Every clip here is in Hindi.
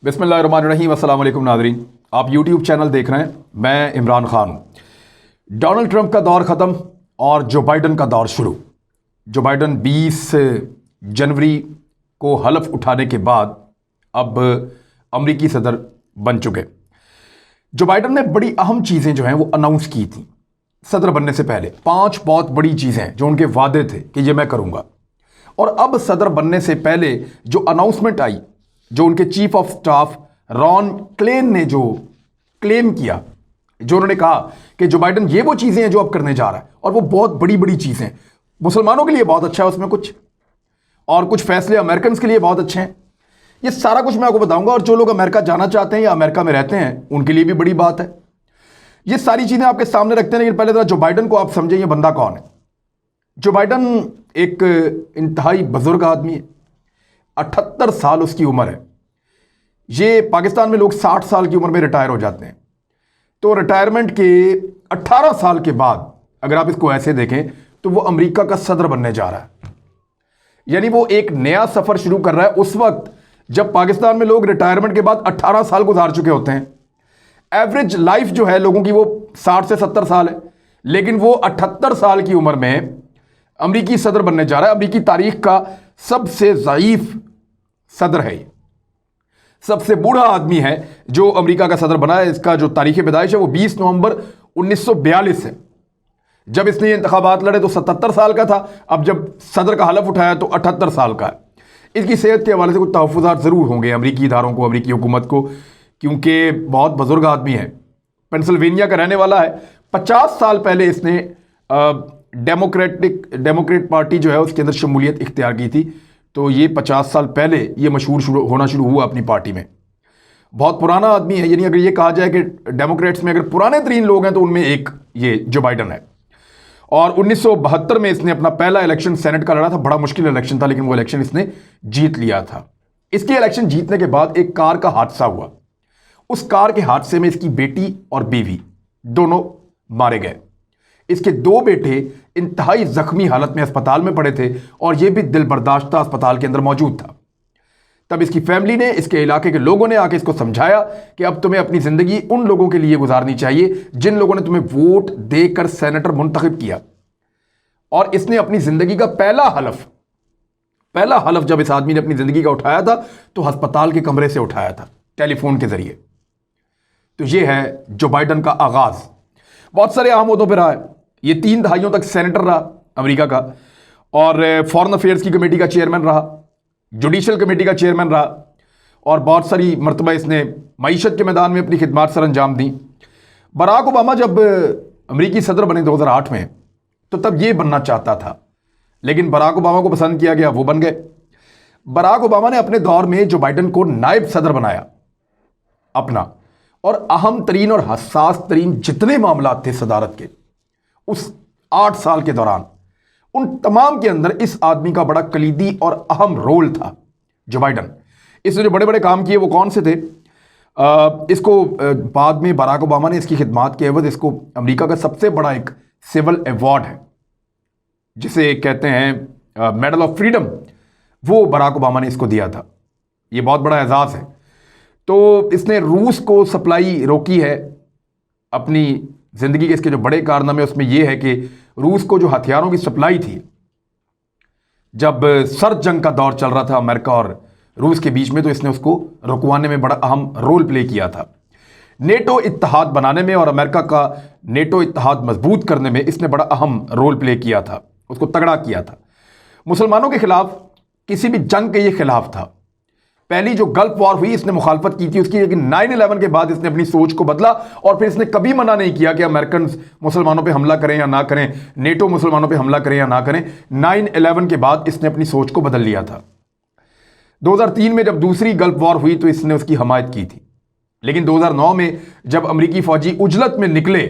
बिस्मिल्लाहिर्रहमानिर्रहीम। अस्सलाम वालेकुम नाज़रीन, आप यूट्यूब चैनल देख रहे हैं। मैं इमरान खान हूँ। डोनाल्ड ट्रंप का दौर ख़त्म और जो बाइडन का दौर शुरू। जो बाइडन 20 जनवरी को हलफ उठाने के बाद अब अमरीकी सदर बन चुके। जो बाइडन ने बड़ी अहम चीज़ें जो हैं वो अनाउंस की थी सदर बनने से पहले। 5 बहुत बड़ी चीज़ें जो उनके वादे थे कि ये मैं करूँगा, और अब सदर बनने से पहले जो अनाउंसमेंट आई, जो उनके chief of staff Ron Klain ने जो क्लेम किया, जो उन्होंने कहा कि जो बाइडन ये वो चीज़ें हैं जो अब करने जा रहा है, और वो बहुत बड़ी बड़ी चीज़ें मुसलमानों के लिए बहुत अच्छा है उसमें कुछ, और कुछ फैसले अमेरिकन के लिए बहुत अच्छे हैं। ये सारा कुछ मैं आपको बताऊंगा, और जो लोग अमेरिका जाना चाहते हैं या अमेरिका में रहते हैं उनके लिए भी बड़ी बात है। ये सारी चीज़ें आपके सामने रखते हैं, लेकिन पहले जरा जो बाइडन को आप समझें ये बंदा कौन है। जो बाइडन एक इंतहाई बुजुर्ग आदमी है, 78 साल उसकी उम्र है। ये पाकिस्तान में लोग 60 साल की उम्र में रिटायर हो जाते हैं, तो रिटायरमेंट के 18 साल के बाद अगर आप इसको ऐसे देखें तो वो अमेरिका का सदर बनने जा रहा है। यानी वो एक नया सफ़र शुरू कर रहा है उस वक्त जब पाकिस्तान में लोग रिटायरमेंट के बाद 18 साल गुजार चुके होते हैं। एवरेज लाइफ जो है लोगों की वो 60 से 70 साल है, लेकिन वो 78 साल की उम्र में अमरीकी सदर बनने जा रहा है। अमरीकी तारीख का सबसे ज़ईफ सदर है, सबसे बूढ़ा आदमी है जो अमेरिका का सदर बना है। इसका जो तारीख पैदाइश है वो 20 नवंबर 1942 है। जब इसने इंतखाबात लड़े तो 77 साल का था, अब जब सदर का हलफ उठाया तो 78 साल का है। इसकी सेहत के हवाले से कुछ तहफ़्फ़ुज़ात ज़रूर होंगे अमरीकी इदारों को, अमरीकी हुकूमत को, क्योंकि बहुत बुजुर्ग आदमी है। पेंसिल्वेनिया का रहने वाला है। 50 साल पहले इसने डेमोक्रेट पार्टी जो है उसके अंदर शमूलियत इख्तियार की थी, तो ये 50 साल पहले ये मशहूर होना शुरू हुआ अपनी पार्टी में। बहुत पुराना आदमी है। यानी अगर ये कहा जाए कि डेमोक्रेट्स में अगर पुराने तरीन लोग हैं तो उनमें एक ये जो बाइडन है। और 1972 में इसने अपना पहला इलेक्शन सेनेट का लड़ा था। बड़ा मुश्किल इलेक्शन था, लेकिन वो इलेक्शन इसने जीत लिया था। इसके इलेक्शन जीतने के बाद एक कार का हादसा हुआ। उस कार के हादसे में इसकी बेटी और बीवी दोनों मारे गए। इसके 2 बेटे इंतहाई जख्मी हालत में अस्पताल में पड़े थे, और यह भी दिल बर्दाश्ता अस्पताल के अंदर मौजूद था। तब इसकी फैमिली ने, इसके इलाके के लोगों ने आके इसको समझाया कि अब तुम्हें अपनी ज़िंदगी उन लोगों के लिए गुजारनी चाहिए जिन लोगों ने तुम्हें वोट देकर सेनेटर मुंतखब किया। और इसने अपनी ज़िंदगी का पहला हलफ जब इस आदमी ने अपनी ज़िंदगी का उठाया था तो अस्पताल के कमरे से उठाया था, टेलीफोन के ज़रिए। तो यह है जो बाइडन का आगाज़। बहुत सारे अहम ओहदों पर रहा है। ये 3 दहाइयों तक सेनेटर रहा अमेरिका का, और फॉरेन अफेयर्स की कमेटी का चेयरमैन रहा, जुडिशल कमेटी का चेयरमैन रहा, और बहुत सारी मरतबा इसने मईशत के मैदान में अपनी खिदमात सर अंजाम दी। बराक ओबामा जब अमेरिकी सदर बने 2008 में, तो तब ये बनना चाहता था, लेकिन बराक ओबामा को पसंद किया गया, वो बन गए। बराक ओबामा ने अपने दौर में जो बाइडन को नायब सदर बनाया अपना, और अहम तरीन और हसास तरीन जितने मामला थे सदारत के उस 8 साल के दौरान, उन तमाम के अंदर इस आदमी का बड़ा कलीदी और अहम रोल था। जो बाइडन, इसने जो बड़े बड़े काम किए वो कौन से थे? इसको बाद में बराक ओबामा ने इसकी खिदमात के एवज इसको अमेरिका का सबसे बड़ा एक सिविल अवार्ड है जिसे कहते हैं मेडल ऑफ फ्रीडम, वो बराक ओबामा ने इसको दिया था। ये बहुत बड़ा एजाज़ है। तो इसने रूस को सप्लाई रोकी है अपनी ज़िंदगी के। इसके जो बड़े कारनामे उसमें यह है कि रूस को जो हथियारों की सप्लाई थी, जब सर्द जंग का दौर चल रहा था अमेरिका और रूस के बीच में, तो इसने उसको रुकवाने में बड़ा अहम रोल प्ले किया था। नेटो इत्तेहाद बनाने में और अमेरिका का नेटो इत्तेहाद मजबूत करने में इसने बड़ा अहम रोल प्ले किया था, उसको तगड़ा किया था। मुसलमानों के खिलाफ किसी भी जंग के ये खिलाफ था। पहली जो गल्फ वॉर हुई इसने मुखालफत की थी उसकी, लेकिन 9/11 के बाद इसने अपनी सोच को बदला, और फिर इसने कभी मना नहीं किया कि अमेरिकन मुसलमानों पे हमला करें या ना करें, नेटो मुसलमानों पे हमला करें या ना करें। 9/11 के बाद इसने अपनी सोच को बदल लिया था। 2003 में जब दूसरी गल्फ वॉर हुई तो इसने उसकी हमायत की थी, लेकिन 2009 में जब अमरीकी फौजी उजलत में निकले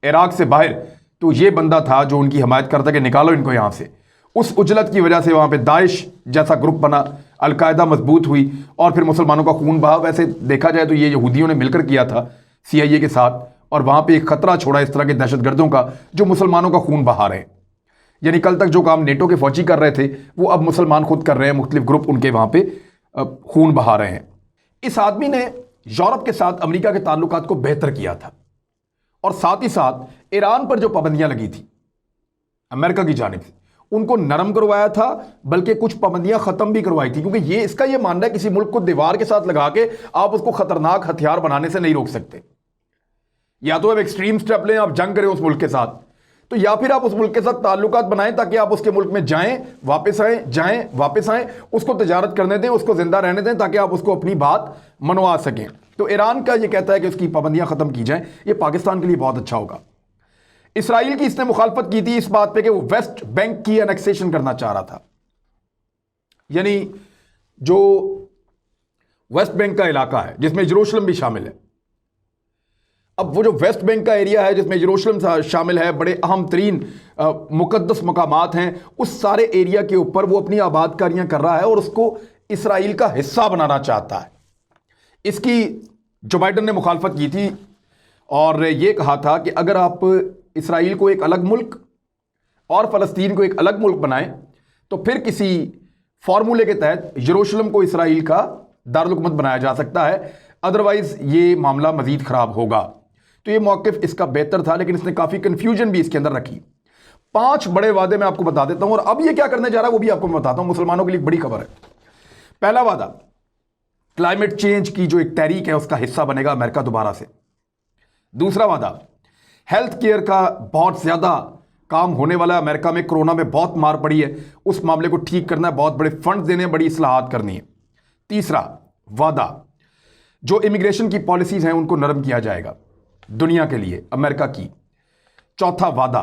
इराक से बाहर, तो ये बंदा था जो उनकी हमायत करता कि निकालो इनको यहाँ से। उस उजलत की वजह से वहाँ पे दाइश जैसा ग्रुप बना, अलकायदा मजबूत हुई, और फिर मुसलमानों का खून बहा। वैसे देखा जाए तो ये यहूदियों ने मिलकर किया था CIA के साथ, और वहाँ पे एक खतरा छोड़ा इस तरह के दहशतगर्दों का जो मुसलमानों का खून बहा रहे हैं। यानी कल तक जो काम नेटो के फौजी कर रहे थे वो अब मुसलमान खुद कर रहे हैं, मुख्तलिफ ग्रुप उनके वहाँ पे खून बहा रहे हैं। इस आदमी ने यूरोप के साथ अमेरिका के ताल्लुकात को बेहतर किया था और साथ ही साथ ईरान पर जो पाबंदियां लगी थी अमेरिका की जानिब से उनको नरम करवाया था, बल्कि कुछ पाबंदियां खत्म भी करवाई थी, क्योंकि इसका यह मानना है किसी मुल्क को दीवार के साथ लगा के आप उसको खतरनाक हथियार बनाने से नहीं रोक सकते। या तो आप एक्सट्रीम स्टेप लें, आप जंग करें उस मुल्क के साथ, तो या फिर आप उस मुल्क के साथ ताल्लुकात बनाएं ताकि आप उसके मुल्क में जाएं वापस आएं, जाएं वापस आएं, उसको तजारत करने दें, उसको जिंदा रहने दें ताकि आप उसको अपनी बात मनवा सकें। तो ईरान का यह कहता है कि उसकी पाबंदियां खत्म की जाएं, यह पाकिस्तान के लिए बहुत अच्छा होगा। इसराइल की इसने मुखालफत की थी इस बात पे कि वो वेस्ट बैंक की एनेक्सेशन करना चाह रहा था, यानी जो वेस्ट बैंक का इलाका है जिसमें यरूशलेम भी शामिल है। अब वो जो वेस्ट बैंक का एरिया है जिसमें यरूशलेम शामिल है, बड़े अहम तरीन मुकद्दस मकामात हैं, उस सारे एरिया के ऊपर वो अपनी आबादकारियां कर रहा है और उसको इसराइल का हिस्सा बनाना चाहता है। इसकी जो बाइडन ने मुखालफत की थी और ये कहा था कि अगर आप इसराइल को एक अलग मुल्क और फ़लस्तीन को एक अलग मुल्क बनाएं तो फिर किसी फार्मूले के तहत यरूशलेम को इसराइल का दारुल-हुकूमत बनाया जा सकता है, अदरवाइज ये मामला मजीद ख़राब होगा। तो ये मौक़िफ़ इसका बेहतर था, लेकिन इसने काफ़ी कन्फ्यूजन भी इसके अंदर रखी। 5 बड़े वादे मैं आपको बता देता हूं और अब ये क्या करने जा रहा है वो भी आपको मैं बताता हूं। मुसलमानों के लिए बड़ी खबर है। पहला वादा, क्लाइमेट चेंज की जो एक तहरीक है उसका हिस्सा बनेगा अमेरिका दोबारा से। दूसरा वादा, हेल्थ केयर का बहुत ज़्यादा काम होने वाला है अमेरिका में, कोरोना में बहुत मार पड़ी है, उस मामले को ठीक करना है, बहुत बड़े फंड देने, बड़ी इस्लाहात करनी है। तीसरा वादा, जो इमिग्रेशन की पॉलिसीज हैं उनको नरम किया जाएगा दुनिया के लिए, अमेरिका की। चौथा वादा,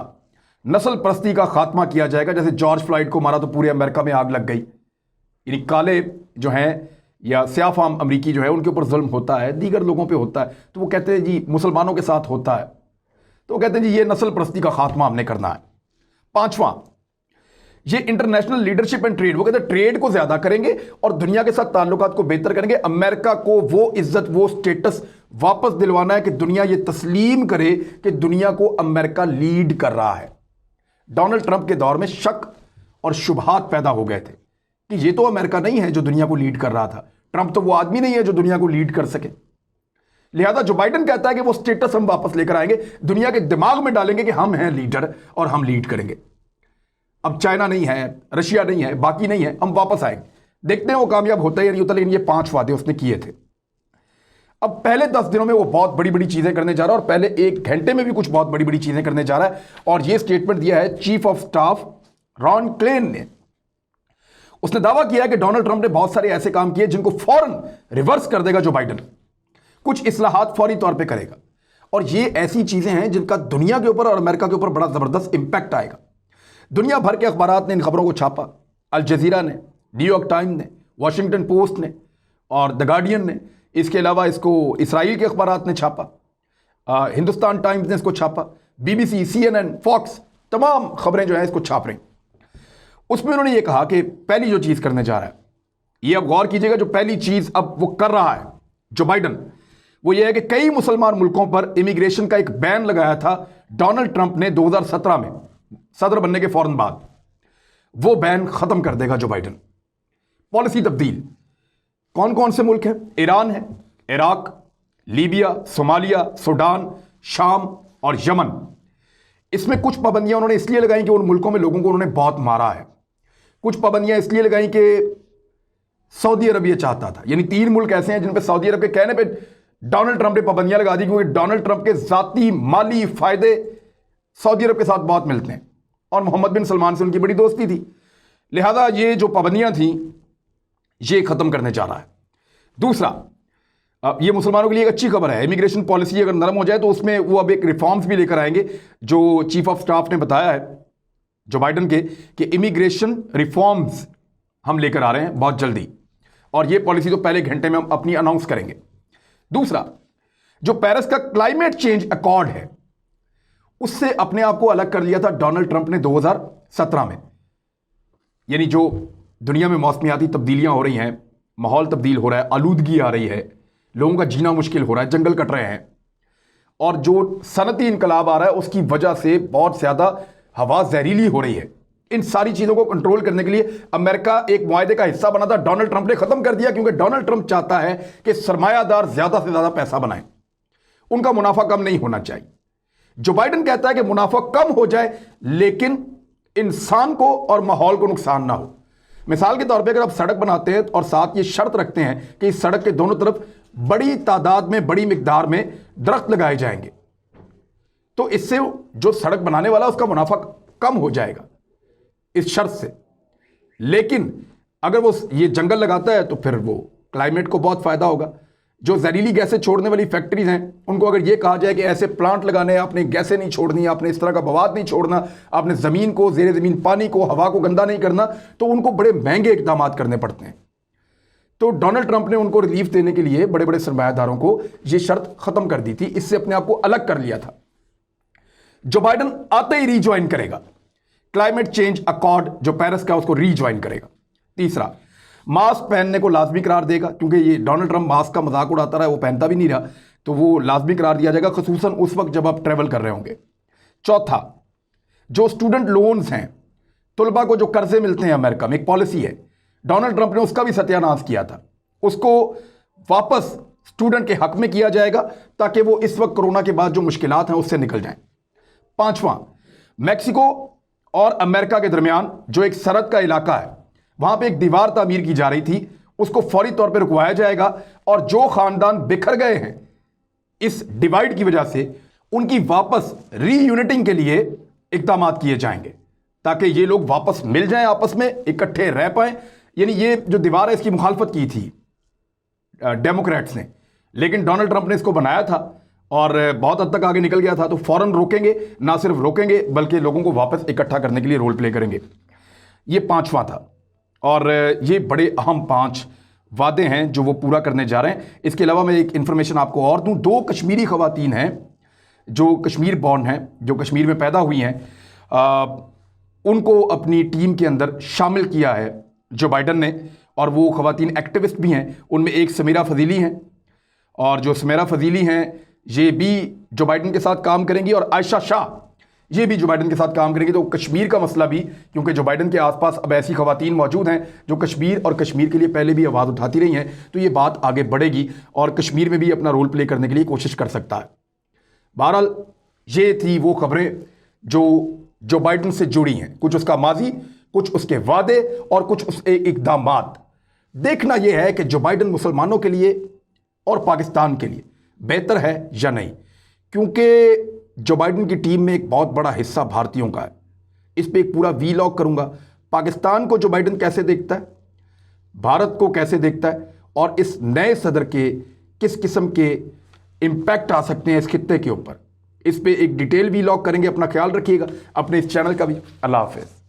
नस्ल परस्ती का खात्मा किया जाएगा। जैसे जॉर्ज फ्लॉयड को मारा तो पूरे अमेरिका में आग लग गई, यानी काले जो हैं या स्याफाम अमरीकी जो है उनके ऊपर जुल्म होता है, दीगर लोगों पे होता है, तो वो कहते हैं जी मुसलमानों के साथ होता है, तो वो कहते हैं जी ये नस्ल परस्ती का खात्मा हमने करना है। पांचवा, ये इंटरनेशनल लीडरशिप एंड ट्रेड, वो कहते हैं ट्रेड को ज्यादा करेंगे और दुनिया के साथ ताल्लुकात को बेहतर करेंगे। अमेरिका को वो इज्जत, वो स्टेटस वापस दिलवाना है कि दुनिया ये तस्लीम करे कि दुनिया को अमेरिका लीड कर रहा है। डोनाल्ड ट्रंप के दौर में शक और शुबहात पैदा हो गए थे कि ये तो अमेरिका नहीं है जो दुनिया को लीड कर रहा था, ट्रंप तो वो आदमी नहीं है जो दुनिया को लीड कर सके। लिहाजा जो बाइडन कहता है कि वो स्टेटस हम वापस लेकर आएंगे, दुनिया के दिमाग में डालेंगे कि हम हैं लीडर और हम लीड करेंगे। अब चाइना नहीं है, रशिया नहीं है, बाकी नहीं है, हम वापस आएंगे। देखते हैं वो कामयाब होता है या नहीं होता, लेकिन ये 5 वादे उसने किए थे। अब पहले 10 दिनों में वो बहुत बड़ी बड़ी चीजें करने जा रहा है और पहले 1 घंटे में भी कुछ बहुत बड़ी बड़ी चीजें करने जा रहा है। और ये स्टेटमेंट दिया है chief of staff Ron Klain ने। उसने दावा किया है कि डोनाल्ड ट्रंप ने बहुत सारे ऐसे काम किए जिनको फौरन रिवर्स कर देगा जो बाइडन, कुछ इस्लाहात फौरी तौर पे करेगा। और ये ऐसी चीजें हैं जिनका दुनिया के ऊपर और अमेरिका के ऊपर बड़ा जबरदस्त इंपैक्ट आएगा। दुनिया भर के अखबारात ने इन खबरों को छापा, अल जजीरा ने, न्यूयॉर्क टाइम्स ने, वॉशिंगटन पोस्ट ने और द गार्डियन ने। इसके अलावा इसको इसराइल के अखबारात ने छापा, हिंदुस्तान टाइम्स ने इसको छापा, BBC, CNN, फॉक्स, तमाम खबरें जो है इसको छाप रही। उसमें उन्होंने ये कहा कि पहली जो चीज करने जा रहा है, ये अब गौर कीजिएगा, जो पहली चीज अब वो कर रहा है जो बाइडन, वो ये है कि कई मुसलमान मुल्कों पर इमिग्रेशन का एक बैन लगाया था डोनाल्ड ट्रंप ने 2017 में सदर बनने के फौरन बाद। वो बैन खत्म कर देगा जो बाइडन। पॉलिसी तब्दील, कौन कौन से मुल्क हैं? ईरान है, इराक, लीबिया, सोमालिया, सूडान, शाम और यमन। इसमें कुछ पाबंदियां उन्होंने इसलिए लगाई कि उन मुल्कों में लोगों को उन्होंने बहुत मारा है। कुछ पाबंदियां इसलिए लगाई कि सऊदी अरब ये चाहता था, यानी 3 मुल्क ऐसे हैं जिन पे सऊदी अरब के कहने पे डोनाल्ड ट्रंप ने पाबंदियां लगा दी, क्योंकि डोनाल्ड ट्रंप के जाती माली फायदे सऊदी अरब के साथ बहुत मिलते हैं और मोहम्मद बिन सलमान से उनकी बड़ी दोस्ती थी। लिहाजा ये जो पाबंदियां थी ये खत्म करने जा रहा है। दूसरा, ये मुसलमानों के लिए एक अच्छी खबर है। इमिग्रेशन पॉलिसी अगर नरम हो जाए तो उसमें वो अब एक रिफॉर्म्स भी लेकर आएंगे, जो चीफ ऑफ स्टाफ ने बताया है जो बाइडन के, कि इमिग्रेशन रिफॉर्म्स हम लेकर आ रहे हैं बहुत जल्दी, और ये पॉलिसी तो पहले घंटे में हम अपनी अनाउंस करेंगे। दूसरा, जो पेरिस का क्लाइमेट चेंज अकॉर्ड है उससे अपने आप को अलग कर लिया था डोनाल्ड ट्रंप ने 2017 में। यानी जो दुनिया में मौसमियाती तब्दीलियां हो रही हैं, माहौल तब्दील हो रहा है, आलूदगी आ रही है, लोगों का जीना मुश्किल हो रहा है, जंगल कट रहे हैं, और जो सनती इनकलाब आ रहा है उसकी वजह से बहुत ज़्यादा हवा जहरीली हो रही है, इन सारी चीजों को कंट्रोल करने के लिए अमेरिका एक मुआहदे का हिस्सा बना था, डोनाल्ड ट्रंप ने खत्म कर दिया, क्योंकि डोनाल्ड ट्रंप चाहता है कि सरमायादार ज्यादा से ज्यादा पैसा बनाएं, उनका मुनाफा कम नहीं होना चाहिए। जो बाइडेन कहता है कि मुनाफा कम हो जाए लेकिन इंसान को और माहौल को नुकसान ना हो। मिसाल के तौर पे अगर आप सड़क बनाते हैं और साथ ये शर्त रखते हैं कि इस सड़क के दोनों तरफ बड़ी तादाद में, बड़ी मिकदार में दरख्त लगाए जाएंगे, तो इससे जो सड़क बनाने वाला उसका मुनाफा कम हो जाएगा इस शर्त से। लेकिन अगर वो ये जंगल लगाता है तो फिर वो क्लाइमेट को बहुत फायदा होगा। जो जहरीली गैसें छोड़ने वाली फैक्ट्रीज हैं, उनको अगर ये कहा जाए कि ऐसे प्लांट लगाने हैं, आपने गैसें नहीं छोड़नी, आपने इस तरह का बवाद नहीं छोड़ना, आपने ज़मीन को, ज़ेरे ज़मीन पानी को, हवा को गंदा नहीं करना, तो उनको बड़े महंगे इकदाम करने पड़ते हैं। तो डोनाल्ड ट्रंप ने उनको रिलीफ देने के लिए बड़े बड़े सरमायादारों को ये शर्त खत्म कर दी थी, इससे अपने आप को अलग कर लिया था। जो बाइडेन आते ही रीज्वाइन करेगा क्लाइमेट चेंज अकॉर्ड जो पेरिस का, उसको रीज्वाइन करेगा। तीसरा, मास्क पहनने को लाजमी करार देगा, क्योंकि ये डोनाल्ड ट्रंप मास्क का मजाक उड़ाता रहा है, वो पहनता भी नहीं रहा, तो वो लाजमी करार दिया जाएगा, खसूसन उस वक्त जब आप ट्रेवल कर रहे होंगे। चौथा, जो स्टूडेंट लोन्स हैं, तुलबा को जो कर्जे मिलते हैं अमेरिका में, एक पॉलिसी है, डोनाल्ड ट्रंप ने उसका भी सत्यानाश किया था, उसको वापस स्टूडेंट के हक में किया जाएगा ताकि वो इस वक्त कोरोना के बाद जो मुश्किलात हैं उससे निकल जाएं। पांचवा, मैक्सिको और अमेरिका के दरमियान जो एक सरहद का इलाका है, वहां पे एक दीवार तामीर की जा रही थी, उसको फौरी तौर पे रुकवाया जाएगा, और जो खानदान बिखर गए हैं इस डिवाइड की वजह से, उनकी वापस रीयूनिटिंग के लिए इकदाम किए जाएंगे ताकि ये लोग वापस मिल जाएं, आपस में इकट्ठे रह पाएं। यानी ये जो दीवार है, इसकी मुखालफत की थी डेमोक्रेट्स ने, लेकिन डोनाल्ड ट्रंप ने इसको बनाया था और बहुत हद तक आगे निकल गया था, तो फौरन रोकेंगे, ना सिर्फ रोकेंगे बल्कि लोगों को वापस इकट्ठा करने के लिए रोल प्ले करेंगे। ये पांचवा था, और ये बड़े अहम 5 वादे हैं जो वो पूरा करने जा रहे हैं। इसके अलावा मैं एक इन्फॉर्मेशन आपको और दूं, 2 कश्मीरी खवातीन हैं जो कश्मीर बॉर्न हैं, जो कश्मीर में पैदा हुई हैं, उनको अपनी टीम के अंदर शामिल किया है जो बाइडेन ने, और वो खवातीन एक्टिविस्ट भी हैं। उनमें एक समीरा फजीली हैं, और जो समीरा फजीली हैं ये भी जो बाइडेन के साथ काम करेंगी, और आयशा शाह ये भी जो बाइडेन के साथ काम करेंगी। तो कश्मीर का मसला भी, क्योंकि जो बाइडेन के आसपास अब ऐसी खवातीन मौजूद हैं जो कश्मीर और कश्मीर के लिए पहले भी आवाज़ उठाती रही हैं, तो ये बात आगे बढ़ेगी और कश्मीर में भी अपना रोल प्ले करने के लिए कोशिश कर सकता है। बहरहाल ये थी वो खबरें जो बाइडेन से जुड़ी हैं, कुछ उसका माजी, कुछ उसके वादे और कुछ उसके इकदामात। देखना यह है कि जो बाइडेन मुसलमानों के लिए और पाकिस्तान के लिए बेहतर है या नहीं, क्योंकि जो बाइडेन की टीम में एक बहुत बड़ा हिस्सा भारतीयों का है। इस पे एक पूरा वीलॉग करूंगा, पाकिस्तान को जो बाइडेन कैसे देखता है, भारत को कैसे देखता है, और इस नए सदर के किस किस्म के इंपैक्ट आ सकते हैं इस खित्ते के ऊपर। इस पे एक डिटेल वीलॉग करेंगे। अपना ख्याल रखिएगा, अपने इस चैनल का भी। अल्लाह हाफिज़।